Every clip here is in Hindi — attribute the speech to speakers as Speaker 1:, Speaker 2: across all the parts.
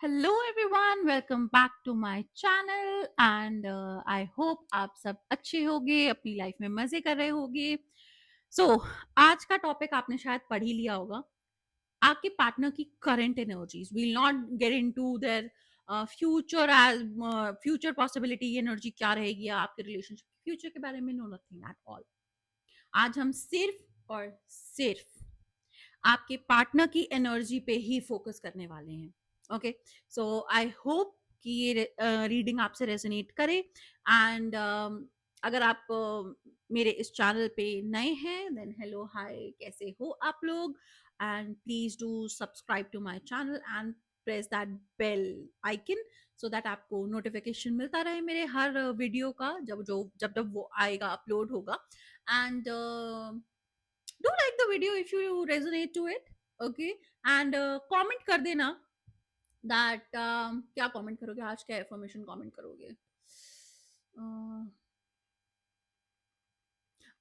Speaker 1: Hello everyone, welcome back to my channel and I hope आप सब अच्छे होंगे, अपनी लाइफ में मजे कर रहे होंगे। आज का टॉपिक आपने शायद पढ़ ही लिया होगा। आपके पार्टनर की current energies will not get into their future as future possibility. Energy क्या रहेगी आपके रिलेशनशिप के फ्यूचर के बारे में, नो नथिंग एट ऑल। आज हम सिर्फ और सिर्फ आपके पार्टनर की एनर्जी पे ही फोकस करने वाले हैं। ओके, सो आई होप कि ये रीडिंग आपसे रेजोनेट करे। एंड अगर आप मेरे इस चैनल पे नए हैं, देन हेलो हाय, कैसे हो आप लोग? And please do subscribe to my channel and press that bell icon so that आपको नोटिफिकेशन मिलता रहे मेरे हर वीडियो का, जब जब वो आएगा, अपलोड होगा। And do like the video if you resonate to it. Okay, and comment कर देना that क्या comment करोगे आज, क्या information comment करोगे?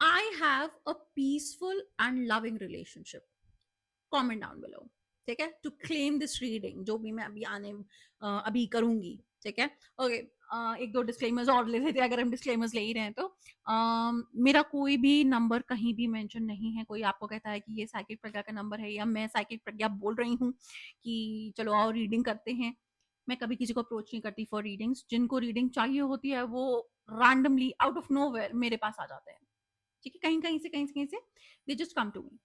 Speaker 1: I have a peaceful and loving relationship. Comment down below. ठीक है, टू क्लेम दिस रीडिंग जो भी मैं अभी करूंगी। ठीक है, ओके। एक दो डिस्क्लेमर्स और ले लेते हैं, अगर हम डिस्क्लेमर्स ले ही रहे हैं तो। मेरा कोई भी नंबर कहीं भी मेंशन नहीं है। कोई आपको कहता है कि ये साइकिक प्रज्ञा का नंबर है, या मैं साइकिक प्रज्ञा बोल रही हूँ कि चलो आओ रीडिंग करते हैं, मैं कभी किसी को अप्रोच नहीं करती फॉर रीडिंग्स। जिनको रीडिंग चाहिए होती है वो रैंडमली आउट ऑफ नोवेयर मेरे पास आ जाते हैं। ठीक है, कहीं से दे just come to me.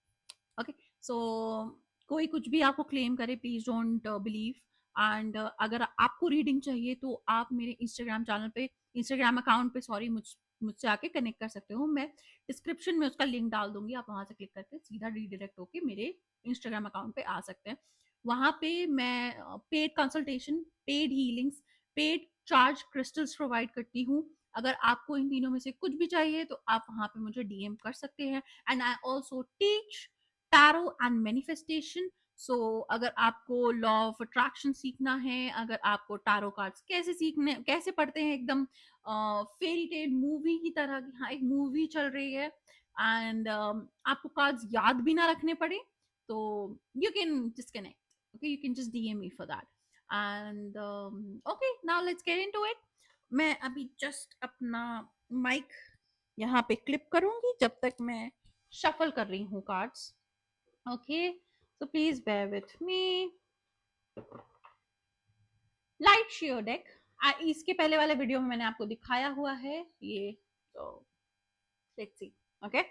Speaker 1: Okay, so कोई कुछ भी आपको क्लेम करे, प्लीज डोंट बिलीव। एंड अगर आपको रीडिंग चाहिए तो आप मेरे इंस्टाग्राम चैनल पे, इंस्टाग्राम अकाउंट पे, सॉरी, मुझसे आके कनेक्ट कर सकते हो। मैं डिस्क्रिप्शन में उसका लिंक डाल दूंगी, आप वहां से क्लिक करके सीधा रीडायरेक्ट होके मेरे इंस्टाग्राम अकाउंट पे आ सकते हैं। वहां पे मैं paid consultation, paid healings, paid charge crystals provide करती हूँ। अगर आपको इन तीनों में से कुछ भी चाहिए तो आप वहां पे मुझे डीएम कर सकते हैं। And I also teach tarot and manifestation. So अगर आपको लॉ ऑफ अट्रैक्शन सीखना है, अगर आपको टैरो कार्ड्स कैसे पढ़ते हैं, एकदम फेरी टेल मूवी की तरह की, हाँ, एक मूवी चल रही है, एंड आपको कार्ड्स याद भी ना रखने पड़े, तो you can disconnect. Okay, you can just DM me for that. And okay, now let's get into it. मैं अभी जस्ट अपना माइक यहाँ पे क्लिप करूंगी जब तक मैं शफल कर रही हूँ cards. Okay, so please bear with me. Light share deck, इसके पहले वाले वीडियो में मैंने आपको दिखाया हुआ है ये, तो लेट्स सी। ओके,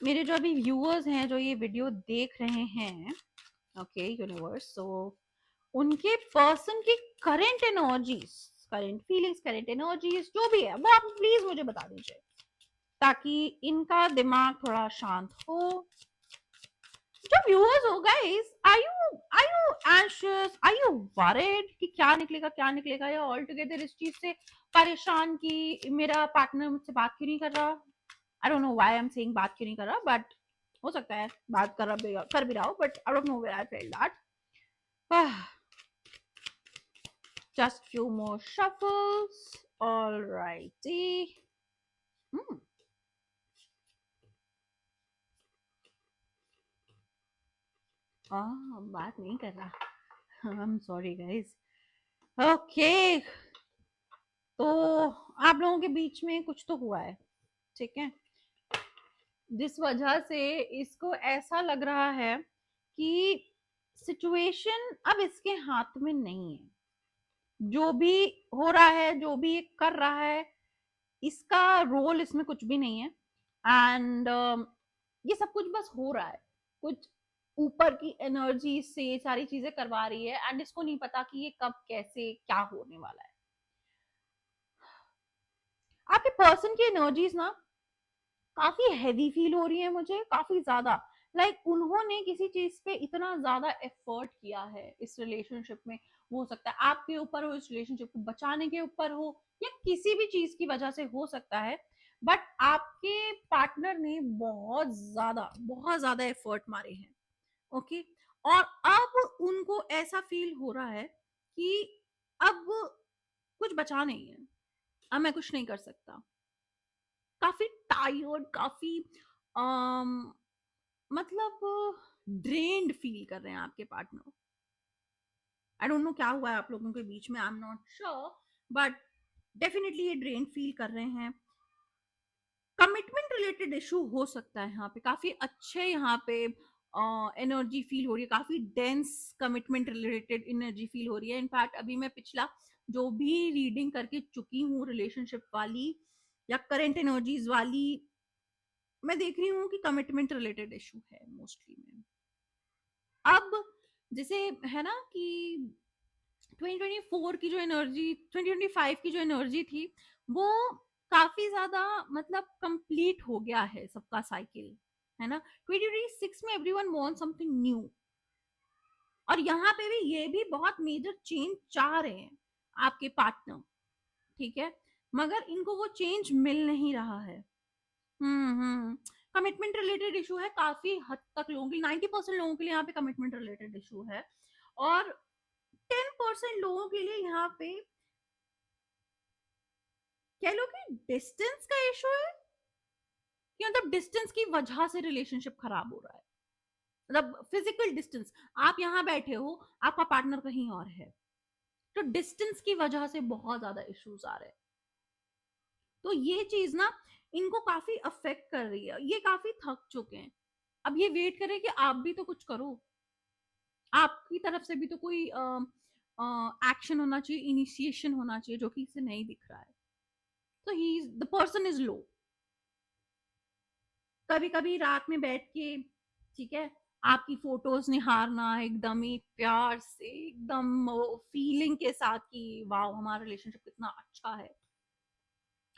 Speaker 1: मेरे जो अभी व्यूअर्स हैं जो ये वीडियो देख रहे हैं, ओके यूनिवर्स, सो उनके पर्सन की current energies, current feelings, current energies जो भी है वो आप प्लीज मुझे बता दीजिए, ताकि इनका दिमाग थोड़ा शांत हो। जो व्यूअर्स हो guys, are you anxious, are you worried कि क्या निकलेगा, या ऑल टुगेदर इस चीज से परेशान कि मेरा पार्टनर मुझसे बात क्यों नहीं कर रहा? आई don't know why I am saying बात क्यों नहीं कर रहा, बट हो सकता है बात कर भी रहा हो, but I don't know where I felt that. Just few more shuffles. Alrighty. बात नहीं कर रहा। I am sorry guys. Okay, तो आप लोगों के बीच में कुछ तो हुआ है, ठीक है, जिस वजह से इसको ऐसा लग रहा है कि सिचुएशन अब इसके हाथ में नहीं है। जो भी हो रहा है, जो भी कर रहा है, इसका रोल इसमें कुछ भी नहीं है। एंड ये सब कुछ बस हो रहा है, कुछ ऊपर की एनर्जी से सारी चीजें करवा रही है, एंड इसको नहीं पता कि ये कब कैसे क्या होने वाला है। आपके पर्सन की एनर्जीज ना काफी हैवी फील हो रही है मुझे, काफी ज्यादा। लाइक उन्होंने किसी चीज पे इतना ज्यादा एफर्ट किया है इस रिलेशनशिप में। हो सकता है आपके ऊपर हो, इस रिलेशनशिप को बचाने के ऊपर हो, या किसी भी चीज की वजह से हो सकता है, बट आपके पार्टनर ने बहुत ज्यादा एफर्ट मारे हैं। ओके, और अब उनको ऐसा फील हो रहा है कि अब कुछ बचा नहीं है, अब मैं कुछ नहीं कर सकता। काफी टायर्ड, काफी मतलब ड्रेन्ड फील कर रहे हैं आपके पार्टनर। आई डोंट नो क्या हुआ है आप लोगों के बीच में, I am not sure, but definitely ये ड्रेन फील कर रहे हैं। कमिटमेंट रिलेटेड इशू हो सकता है यहाँ पे, काफी अच्छे यहाँ पे एनर्जी फील हो रही है, काफी dense commitment related energy feel हो रही है। इनफैक्ट अभी मैं पिछला जो भी रीडिंग करके चुकी हूँ रिलेशनशिप वाली या करंट एनर्जीज वाली, मैं देख रही हूँ कि कमिटमेंट रिलेटेड इशू है मोस्टली में। अब जैसे है ना कि 2024 की जो एनर्जी, 2025 की जो एनर्जी थी, वो काफी ज्यादा मतलब कंप्लीट हो गया है सबका साइकिल, है ना। 2026 में एवरीवन वांट समथिंग न्यू, और यहाँ पे भी ये भी बहुत मेजर चेंज चाह रहे हैं आपके पार्टनर, ठीक है, मगर इनको वो चेंज मिल नहीं रहा है। कमिटमेंट रिलेटेड इशू है काफी हद तक लोगों के लिए, 90% लोगों के लिए यहाँ पे कमिटमेंट रिलेटेड इशू है, और 10% लोगों के लिए यहाँ पे कह लो कि डिस्टेंस का इशू है, कि मतलब डिस्टेंस की वजह से रिलेशनशिप खराब हो रहा है, मतलब फिजिकल डिस्टेंस, आप यहाँ बैठे हो, आपका पार्टनर कहीं और है, तो डिस्टेंस की वजह से बहुत ज्यादा इश्यूज आ रहे हैं। तो ये चीज ना इनको काफी अफेक्ट कर रही है, ये काफी थक चुके हैं। अब ये वेट करें कि आप भी तो कुछ करो, आपकी तरफ से भी तो कोई एक्शन होना चाहिए, इनिशिएशन होना चाहिए, जो कि इसे नहीं दिख रहा है। तो ही द पर्सन इज लो। कभी कभी रात में बैठ के, ठीक है, आपकी फोटोज निहारना एकदम ही प्यार से, एकदम फीलिंग के साथ कि वाओ हमारा रिलेशनशिप कितना अच्छा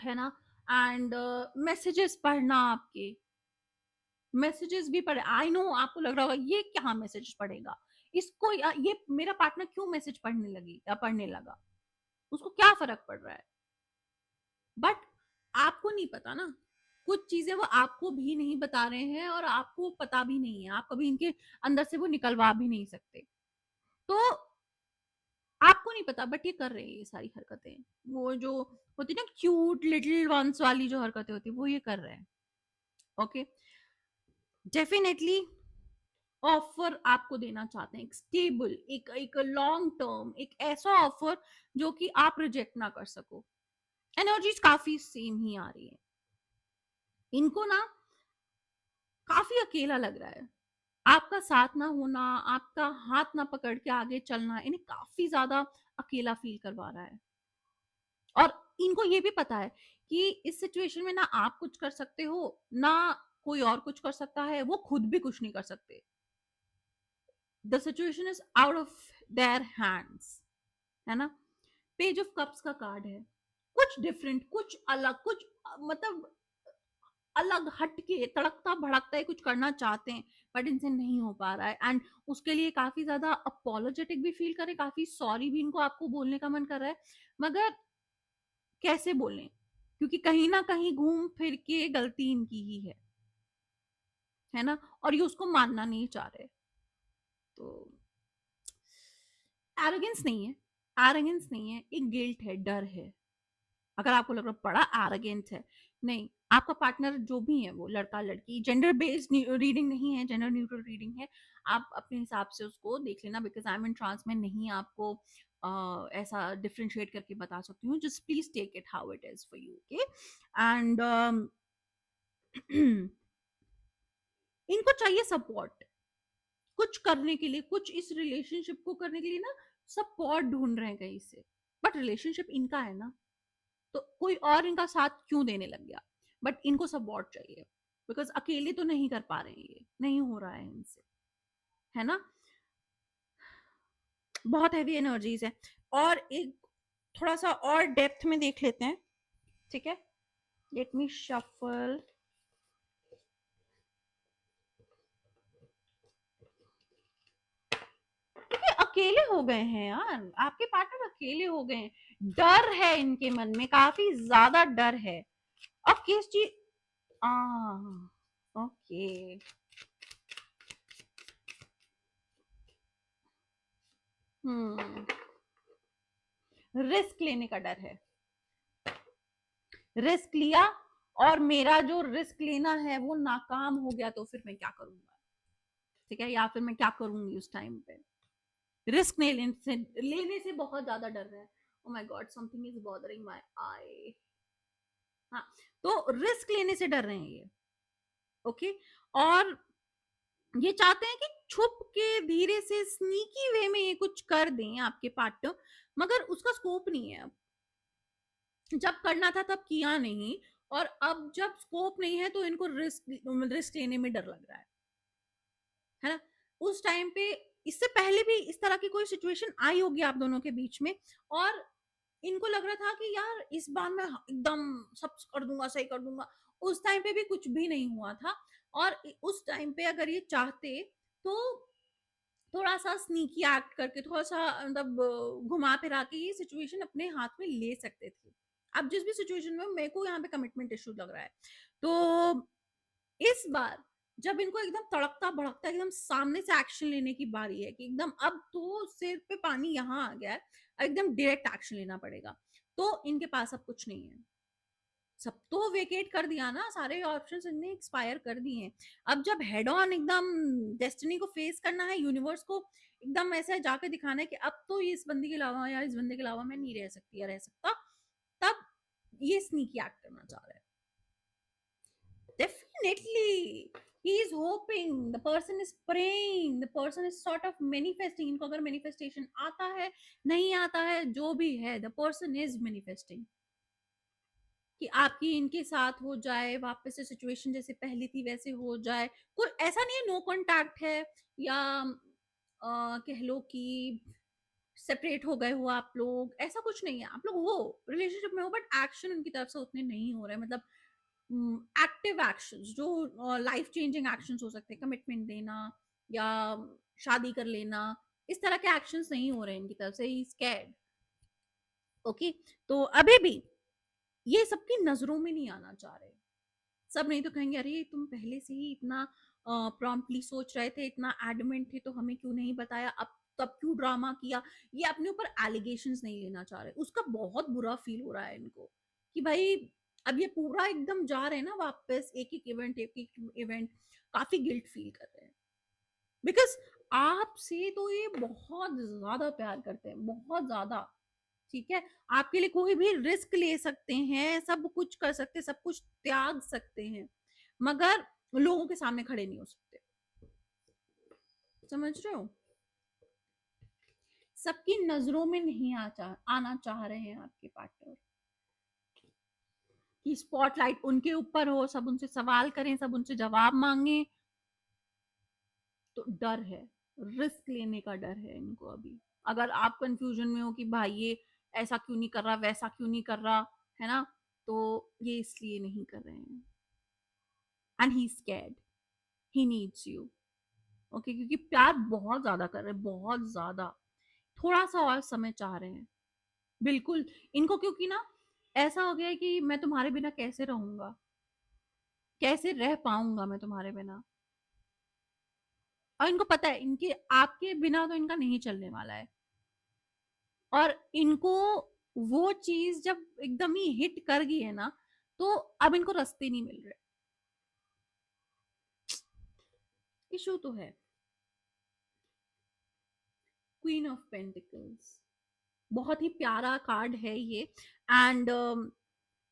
Speaker 1: है ना, एंड मैसेजेस पढ़ना, आपके मैसेजेस भी पढ़े। आई नो आपको लग रहा होगा ये क्या मैसेज पढ़ेगा, इसको ये मेरा पार्टनर क्यों मैसेज पढ़ने लगी या पढ़ने लगा, उसको क्या फर्क पड़ रहा है। बट आपको नहीं पता ना, कुछ चीजें वो आपको भी नहीं बता रहे हैं, और आपको पता भी नहीं है, आप कभी इनके अंदर से वो निकलवा भी नहीं सकते। तो आपको नहीं पता, बट ये कर रहे हैं ये सारी हरकतें, वो जो होती ना क्यूट लिटिल वंस वाली जो हरकतें होती वो ये कर रहे हैं। ओके, डेफिनेटली ऑफर आपको देना चाहते हैं, एक स्टेबल, एक लॉन्ग टर्म, एक ऐसा ऑफर जो कि आप रिजेक्ट ना कर सको। एनर्जीज काफी सेम ही आ रही है, इनको ना काफी अकेला लग रहा है, आपका साथ ना होना, आपका हाथ ना पकड़ के आगे चलना इन्हें काफी ज्यादा अकेला फील करवा रहा है। और इनको ये भी पता है कि इस सिचुएशन में ना आप कुछ कर सकते हो, ना कोई और कुछ कर सकता है, वो खुद भी कुछ नहीं कर सकते। The situation is out of their hands, है ना। पेज ऑफ कप्स का कार्ड है, कुछ डिफरेंट, कुछ अलग, कुछ मतलब अलग हटके तड़कता भड़कता ही कुछ करना चाहते हैं, बट इनसे नहीं हो पा रहा है, एंड उसके लिए काफी ज्यादा अपोलोजेटिक भी फील करे, काफी सॉरी भी इनको आपको बोलने का मन कर रहा है, मगर कैसे बोलें, क्योंकि कहीं ना कहीं घूम फिर के गलती इनकी ही है ना, और ये उसको मानना नहीं चाह रहे। तो एरोगेंस नहीं है, एरोगेंस नहीं है, एक गिल्ट है, डर है। अगर आपको लग रहा बड़ा एरोगेंट है, नहीं, आपका पार्टनर जो भी है, वो लड़का लड़की, जेंडर बेस्ड रीडिंग नहीं है, जेंडर न्यूट्रल रीडिंग है, आप अपने हिसाब से उसको देख लेना, because I am in trance में नहीं आपको ऐसा डिफ्रेंशिएट करके बता सकती हूँ। Just please take it how it is for you, okay. And इनको चाहिए सपोर्ट कुछ करने के लिए, कुछ इस रिलेशनशिप को करने के लिए ना सपोर्ट ढूंढ रहे हैं कहीं से, बट रिलेशनशिप इनका है ना, तो कोई और इनका साथ क्यों देने लग गया, बट इनको सपोर्ट चाहिए, बिकॉज अकेले तो नहीं कर पा रहे हैं, ये नहीं हो रहा है इनसे, है ना। बहुत हैवी एनर्जीज है, और एक थोड़ा सा और डेप्थ में देख लेते हैं, ठीक है। Let me shuffle. अकेले हो गए हैं यार, आपके पार्टनर अकेले हो गए हैं, डर है इनके मन में, काफी ज्यादा डर है। अब किस चीज, ओके, रिस्क लेने का डर है, रिस्क लिया और मेरा जो रिस्क लेना है वो नाकाम हो गया, तो फिर मैं क्या करूंगा। ठीक है, या फिर मैं क्या करूंगी उस टाइम पे। रिस्क नहीं लेने से बहुत ज्यादा डर रहा है। Oh my god, something is bothering my eye. हाँ, तो रिस्क लेने से डर रहे हैं ये। ओके, और ये चाहते हैं कि छुप के धीरे से स्नीकी वे में ये कुछ कर दें आपके पार्टनर, मगर उसका स्कोप नहीं है अब। जब करना था तब किया नहीं, और अब जब स्कोप नहीं है तो इनको रिस्क लेने में डर लग रहा है ना। उस टाइम पे, इससे पहले भी इस तरह की कोई सिचुएशन आई होगी आप दोनों के बीच में, और इनको लग रहा था कि यार इस बार मैं एकदम सब कर दूंगा, सही कर दूंगा। उस टाइम पे भी कुछ भी नहीं हुआ था, और उस टाइम पे अगर ये चाहते तो थोड़ा सा स्नीकी एक्ट करके, थोड़ा सा मतलब घुमा फिरा के ये सिचुएशन अपने हाथ में ले सकते थे। अब जिस भी सिचुएशन में मेरे को यहाँ पे कमिटमेंट इशू लग रहा है, तो इस बार जब इनको एकदम तड़कता भड़कता एकदम सामने से एक्शन लेने की बारी है कि एकदम अब तो सिर पे पानी यहाँ आ गया है, एकदम डायरेक्ट एक्शन लेना पड़ेगा, तो इनके पास अब कुछ नहीं है। सब तो वेकेट कर दिया ना, सारे ऑप्शंस इनने एक्सपायर कर दिए हैं। अब जब हेड ऑन एकदम डेस्टिनी को फेस करना है, यूनिवर्स को एकदम ऐसे जाके दिखाना है कि अब तो ये इस बंदी के अलावा या इस बंदे के अलावा मैं नहीं रह सकती या रह सकता, तब ये स्नीकी एक्ट करना चाह रहा है। Definitely. He is hoping, the person is praying, the person is sort of manifesting. इनको अगर manifestation आता है, नहीं आता है, जो भी है, the person is manifesting कि आपकी इनके साथ हो जाए, वापस से सिचुएशन जैसे पहली थी वैसे हो जाए। कोई ऐसा नहीं है नो कांटेक्ट है, या कह लो कि सेपरेट हो गए हो आप लोग, ऐसा कुछ नहीं है। आप लोग हो रिलेशनशिप में हो, बट एक्शन उनकी तरफ से उतने नहीं हो रहे, मतलब एक्टिव एक्शंस जो लाइफ चेंजिंग एक्शंस हो सकते हैं, कमिटमेंट देना या शादी कर लेना, इस तरह के एक्शंस नहीं हो रहे हैं इनकी तरफ से। ही स्कैर्ड। ओके, तो अभी भी ये सबकी नजरों में नहीं आना चाह रहे। सब नहीं तो कहेंगे अरे तुम पहले से ही इतना प्रॉम्प्टली सोच रहे थे, इतना एडमेंट थे, तो हमें क्यों नहीं बताया, अब तब क्यों ड्रामा किया। ये अपने ऊपर एलिगेशंस नहीं लेना चाह रहे, उसका बहुत बुरा फील हो रहा है इनको कि भाई अब ये पूरा एकदम जा रहे हैं ना वापस, एक एक इवेंट काफी गिल्ट फील कर रहे हैं, बिकॉज आपसे तो ये बहुत ज्यादा प्यार करते हैं, बहुत ज्यादा। ठीक है, आपके लिए कोई भी रिस्क ले सकते हैं, सब कुछ कर सकते हैं, सब कुछ त्याग सकते हैं, मगर लोगों के सामने खड़े नहीं हो सकते। समझ रहे हो, सबकी नजरों में नहीं आना चाह रहे हैं आपके पार्टनर, कि स्पॉटलाइट उनके ऊपर हो, सब उनसे सवाल करें, सब उनसे जवाब मांगे। तो डर है, रिस्क लेने का डर है इनको अभी। अगर आप कंफ्यूजन में हो कि भाई ये ऐसा क्यों नहीं कर रहा, वैसा क्यों नहीं कर रहा, है ना, तो ये इसलिए नहीं कर रहे हैं। And he scared, he needs you. Okay, क्योंकि प्यार बहुत ज्यादा कर रहे हैं, बहुत ज्यादा। थोड़ा सा और समय चाह रहे हैं, बिल्कुल। इनको क्योंकि ना ऐसा हो गया है कि मैं तुम्हारे बिना कैसे रहूंगा, कैसे रह पाऊंगा मैं तुम्हारे बिना। और इनको पता है इनके आपके बिना तो इनका नहीं चलने वाला है, और इनको वो चीज जब एकदम ही हिट कर गई है ना, तो अब इनको रास्ते नहीं मिल रहे। इशू तो है। क्वीन ऑफ पेंटिकल्स बहुत ही प्यारा कार्ड है ये। एंड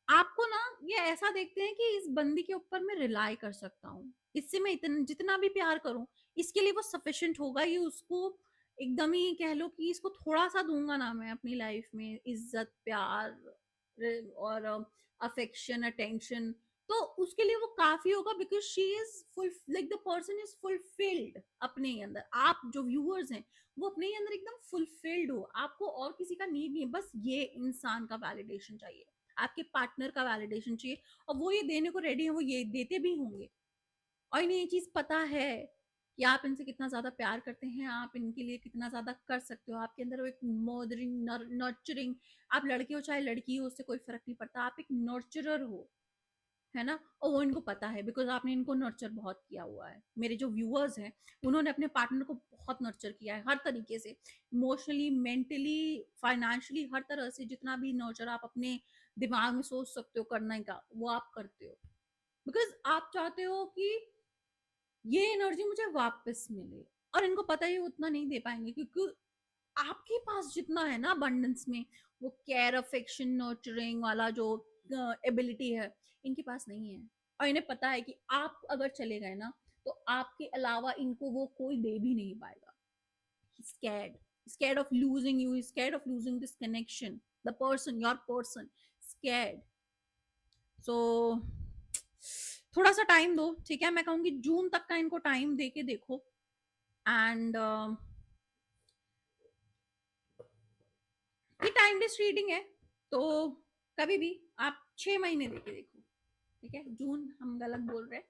Speaker 1: आपको ना ये ऐसा देखते हैं कि इस बंदी के ऊपर मैं रिलाई कर सकता हूँ, इससे मैं इतना जितना भी प्यार करूं, इसके लिए वो सफिशिएंट होगा। ये उसको एकदम ही कह लो कि इसको थोड़ा सा दूंगा ना मैं अपनी लाइफ में, इज्जत, प्यार और अफेक्शन, अटेंशन, तो उसके लिए वो काफी होगा, because she is full, like the person is fulfilled अपने ही अंदर। आप जो व्यूअर्स हैं वो अपने ही अंदर एकदम फुलफिल्ड हो, आपको और किसी का नीड नहीं है, बस ये इंसान का वैलिडेशन चाहिए, आपके पार्टनर का वैलिडेशन चाहिए, और वो ये देने को रेडी है, वो ये देते भी होंगे। और इन्हें ये चीज पता है कि आप इनसे कितना ज्यादा प्यार करते हैं, आप इनके लिए कितना ज्यादा कर सकते हो, आपके अंदर वो एक मदरिंग, नर्चरिंग, आप लड़के हो चाहे लड़की हो, उससे कोई फर्क नहीं पड़ता, आप एक नर्चरर हो, है ना। और वो इनको पता है, बिकॉज आपने इनको नर्चर बहुत किया हुआ है। मेरे जो व्यूअर्स हैं उन्होंने अपने पार्टनर को बहुत नर्चर किया है, हर तरीके से, इमोशनली, मेंटली, फाइनेंशियली, हर तरह से जितना भी नर्चर आप अपने दिमाग में सोच सकते हो करने का, वो आप करते हो, बिकॉज आप चाहते हो कि ये एनर्जी मुझे वापस मिले। और इनको पता है उतना नहीं दे पाएंगे, क्योंकि आपके पास जितना है ना अबंडेंस में, वो केयर, अफेक्शन, नर्चरिंग वाला जो एबिलिटी है, इनके पास नहीं है। और इन्हें पता है कि आप अगर चले गए ना, तो आपके अलावा इनको वो कोई दे भी नहीं पाएगा। He's scared of losing you, he's scared of losing this connection, the person, your person, scared. So थोड़ा सा टाइम दो, ठीक है? मैं कहूंगी जून तक का इनको टाइम दे के देखो। एंड ये टाइमलेस रीडिंग है, तो कभी भी आप 6 महीने देके देखो, ठीक है? जून हम गलत बोल रहे हैं,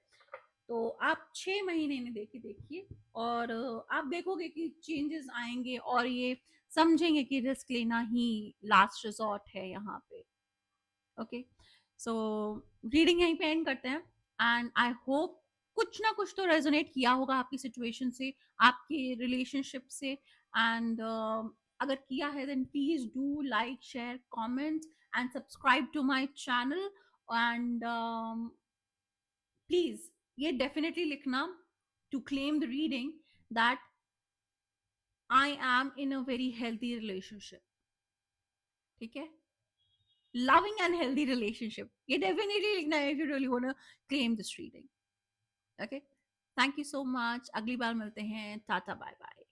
Speaker 1: तो आप 6 महीने में देके देखिए, और आप देखोगे कि चेंजेस आएंगे, और ये समझेंगे कि रिस्क लेना ही लास्ट रिजॉर्ट है यहाँ पे। ओके, सो रीडिंग यहीं पे एंड करते हैं। एंड आई होप कुछ ना कुछ तो रेजोनेट किया होगा आपकी सिचुएशन से, आपके रिलेशनशिप से। एंड अगर किया है, then please do like, share, comment and subscribe to my channel. And please ये डेफिनेटली लिखना, to claim the reading, that I am in a very healthy relationship, ठीक है? Loving and healthy relationship. ये definitely लिखना है if you really want to claim this reading. Okay. Thank you so much. अगली बार मिलते हैं. Tata, bye bye.